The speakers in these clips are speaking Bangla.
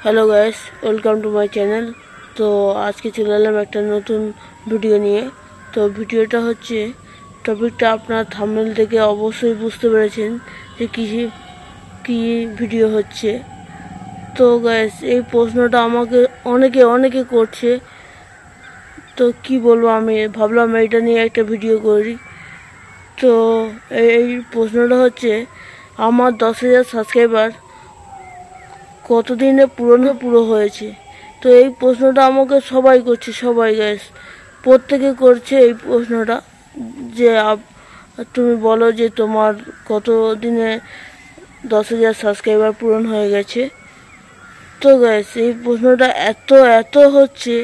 Hello guys, welcome to my channel. তো আজকে চলে এলাম একটা নতুন ভিডিও নিয়ে। তো ভিডিওটা হচ্ছে, টপিকটা আপনার থাম্বনেল থেকে অবশ্যই বুঝতে পেরেছেন যে কি ভিডিও হচ্ছে। তো গাইস, এই প্রশ্নটা আমাকে অনেকে করছে। তো কি বলবো, আমি ভাবলাম এইটা নিয়ে একটা ভিডিও করি। তো এই প্রশ্নটা হচ্ছে, আমার 10,000 সাবস্ক্রাইবার কতদিনে পুরো হয়েছে। তো এই প্রশ্নটা আমাকে সবাই করছে, সবাই গাইস, প্রত্যেকে করছে এই প্রশ্নটা, যে তুমি বলো যে তোমার কত দিনে 10,000 সাবস্ক্রাইবার পূরণ হয়ে গেছে। তো গাইস, এই প্রশ্নটা এত হচ্ছে,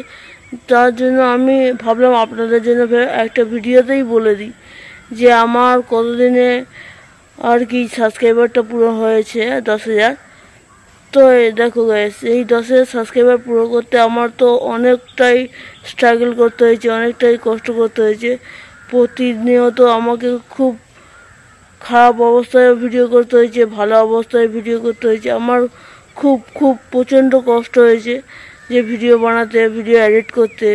তার জন্য আমি ভাবলাম আপনাদের জন্য একটা ভিডিওতেই বলে দিই যে আমার কতদিনে আর কি সাবস্ক্রাইবারটা পুরো হয়েছে 10,000। তো দেখো গাইস, এই 10,000 সাবস্ক্রাইবার পুরো করতে আমার তো অনেকটাই স্ট্রাগল করতে হয়েছে, অনেকটাই কষ্ট করতে হয়েছে। প্রতিনিয়ত আমাকে খুব খারাপ অবস্থায় ভিডিও করতে হয়েছে, ভালো অবস্থায় ভিডিও করতে হয়েছে। আমার খুব প্রচণ্ড কষ্ট হয়েছে যে ভিডিও বানাতে, ভিডিও এডিট করতে।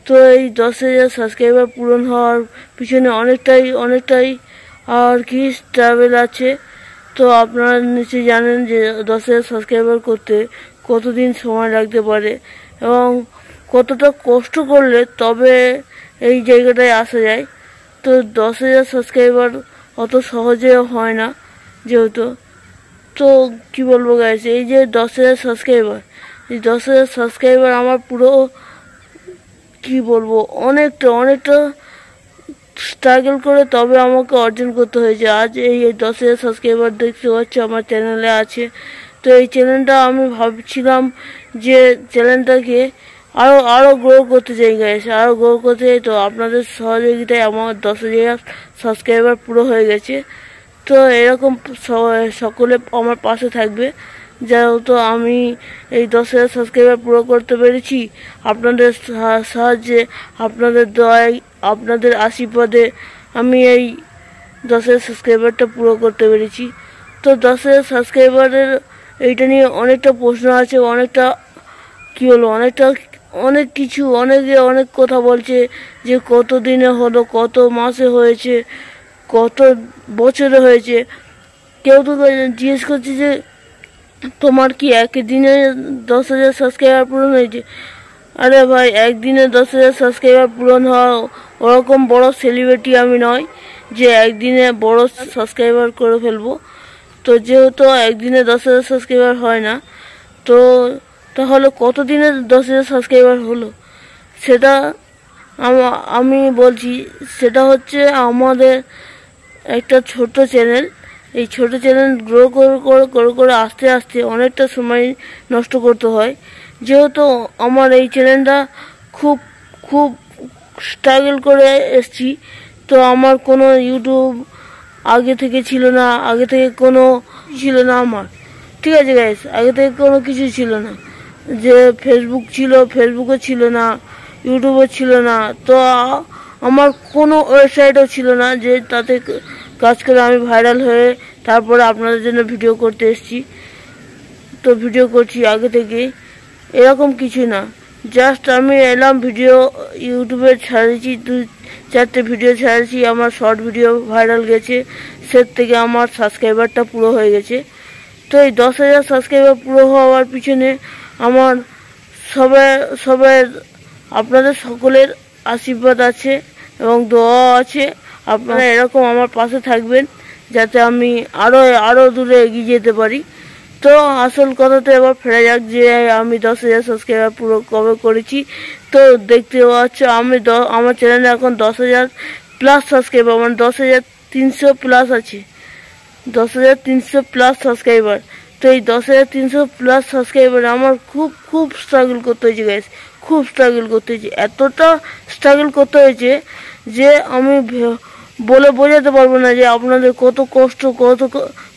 তো এই 10,000 সাবস্ক্রাইবার পূরণ হওয়ার পিছনে অনেকটাই আর কি ট্রাভেল আছে। তো আপনারা নিশ্চয়ই জানেন যে 10,000 সাবস্ক্রাইবার করতে কতদিন সময় লাগতে পারে এবং কতটা কষ্ট করলে তবে এই জায়গাটায় আসা যায়। তো 10,000 সাবস্ক্রাইবার অত সহজে হয় না যেহেতু। তো কি বলবো গাইস, এই যে 10,000 সাবস্ক্রাইবার, এই 10,000 সাবস্ক্রাইবার আমার পুরো কি বলবো অনেকটা স্ট্রাগল করে তবে আমাকে অর্জন করতে হয়েছে। আজ এই 10,000 সাবস্ক্রাইবার দেখতে পাচ্ছি আমার চ্যানেলে আছে। তো এই চ্যানেলটা আমি ভাবছিলাম যে চ্যানেলটাকে আরও গ্রো করতে চাই গাইস, আরও গ্রো করতে চাই। তো আপনাদের সহযোগিতায় আমার 10,000 সাবস্ক্রাইবার পুরো হয়ে গেছে। তো এরকম সকলে আমার পাশে থাকবে, যেহেতু আমি এই 10,000 সাবস্ক্রাইবার পুরো করতে পেরেছি আপনাদের সাহায্যে, আপনাদের দয়ায়, আপনাদের আশীর্বাদে আমি এই 10,000 সাবস্ক্রাইবারটা পুরো করতে পেরেছি। তো 10,000 সাবস্ক্রাইবারের এইটা নিয়ে অনেকটা প্রশ্ন আছে, অনেকটা কী হলো, অনেক কিছু, অনেক কথা বলছে যে কত দিনে হলো, কত মাসে হয়েছে, কত বছরে হয়েছে। কেউ তো জিজ্ঞেস করছে যে তোমার কি একদিনে 10,000 সাবস্ক্রাইবার পূরণ হয়েছে। আরে ভাই, একদিনে 10,000 সাবস্ক্রাইবার পূরণ হওয়া ওরকম বড় সেলিব্রিটি আমি নয় যে একদিনে বড় সাবস্ক্রাইবার করে ফেলবো। তো যেহেতু একদিনে 10,000 সাবস্ক্রাইবার হয় না, তো তাহলে কতদিনে 10,000 সাবস্ক্রাইবার হলো সেটা আমি বলছি। সেটা হচ্ছে আমাদের একটা ছোট চ্যানেল। এই ছোট চ্যানেল গ্রো করে আস্তে অনেকটা সময় নষ্ট করতে হয়। যেহেতু আমার এই চ্যানেলটা খুব স্ট্রাগল করে এসছি। তো আমার কোনো ইউটিউব আগে থেকে ছিল না, আগে থেকে কোনো ছিল না আমার, ঠিক আছে গাইস, আগে থেকে কোনো কিছু ছিল না। যে ফেসবুক ছিল, ফেসবুকও ছিল না, ইউটিউবও ছিল না। তো আমার কোনো ওয়েবসাইটও ছিল না যে তাতে কাজ করে আমি ভাইরাল হয়ে তারপরে আপনাদের জন্য ভিডিও করতে এসেছি। তো ভিডিও করছি আগে থেকেই, এরকম কিছু না। জাস্ট আমি এলাম, ভিডিও ইউটিউবে ছাড়েছি, 2-4টে ভিডিও ছাড়েছি, আমার শর্ট ভিডিও ভাইরাল গেছে, সে থেকে আমার সাবস্ক্রাইবারটা পুরো হয়ে গেছে। তো এই 10,000 সাবস্ক্রাইবার পুরো হওয়ার পিছনে আমার সবাই আপনাদের সকলের আশীর্বাদ আছে এবং দোয়া আছে। আপনারা এরকম আমার পাশে থাকবেন যাতে আমি আরও দূরে এগিয়ে যেতে পারি। তো আসল কথাতে এবার ফেরা যাক যে আমি 10,000 সাবস্ক্রাইবার পুরো কবে করেছি। তো দেখতে পাচ্ছ আমার চ্যানেলে এখন 10,000 প্লাস সাবস্ক্রাইবার, মানে 10,300 প্লাস আছে, 10,300 প্লাস সাবস্ক্রাইবার। তো এই 10,300 প্লাস সাবস্ক্রাইবার আমার খুব স্ট্রাগল করতে হয়েছে গাইস, খুব স্ট্রাগল করতে হয়েছে। এতটা স্ট্রাগল করতে হয়েছে যে আমি বলে বোঝাতে পারবো না যে আপনাদের কত কষ্ট, কত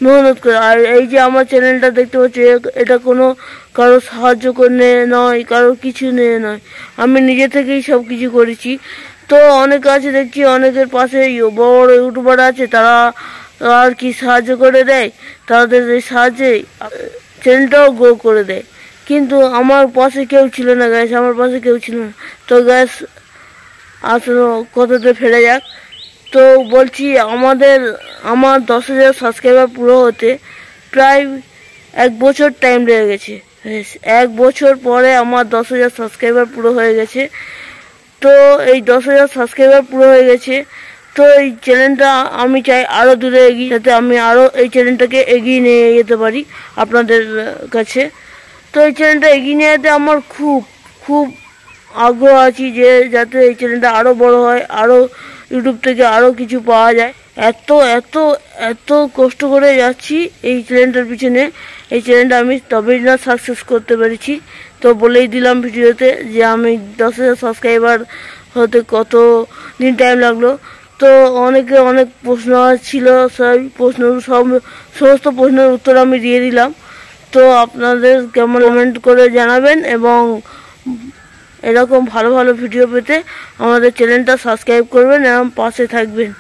মেহনত করে। আর এই যে আমার চ্যানেলটা দেখতে পাচ্ছি, এটা কোনো কারো সাহায্য করে নয়, কারোর কিছু নিয়ে নয়, আমি নিজে থেকেই সব কিছু করেছি। তো অনেকে আছে দেখছি, অনেকের পাশে বড় ইউটিউবার আছে, তারা আর কি সাহায্য করে দেয়, তাদের এই সাহায্যে চ্যানেলটাও গ্রো করে দেয়। কিন্তু আমার পাশে কেউ ছিল না গ্যাস, আমার পাশে কেউ ছিল না। তো গ্যাস আসলে কথাতে ফেরা যাক। তো বলছি আমার 10,000 সাবস্ক্রাইবার পুরো হতে প্রায় 1 বছর টাইম লেগে গেছে। 1 বছর পরে আমার 10,000 সাবস্ক্রাইবার পুরো হয়ে গেছে। তো এই 10,000 সাবস্ক্রাইবার পুরো হয়ে গেছে। তো এই চ্যানেলটা আমি চাই আরও দূরে এগিয়ে, যাতে আমি আরও এই চ্যানেলটাকে এগিয়ে নিয়ে যেতে পারি আপনাদের কাছে। তো এই চ্যানেলটা এগিয়ে নিয়ে যেতে আমার খুব খুব আগ্রহ আছি, যে যাতে এই চ্যানেলটা আরও বড় হয়, আরও ইউটিউব থেকে আরও কিছু পাওয়া যায়। এত এত এত কষ্ট করে যাচ্ছি এই চ্যানেলটার পিছনে। এই চ্যানেলটা আমি তবেই না সাকসেস করতে পেরেছি। তো বলেই দিলাম ভিডিওতে যে আমি 10,000 সাবস্ক্রাইবার হতে কত দিন টাইম লাগলো। তো অনেকে অনেক প্রশ্ন ছিল, সমস্ত প্রশ্নের উত্তর আমি দিয়ে দিলাম। তো আপনাদের কেমন কমেন্ট করে জানাবেন, এবং এরকম ভালো ভালো ভিডিও পেতে আমাদের চ্যানেলটা সাবস্ক্রাইব করবেন এবং পাশে থাকবেন।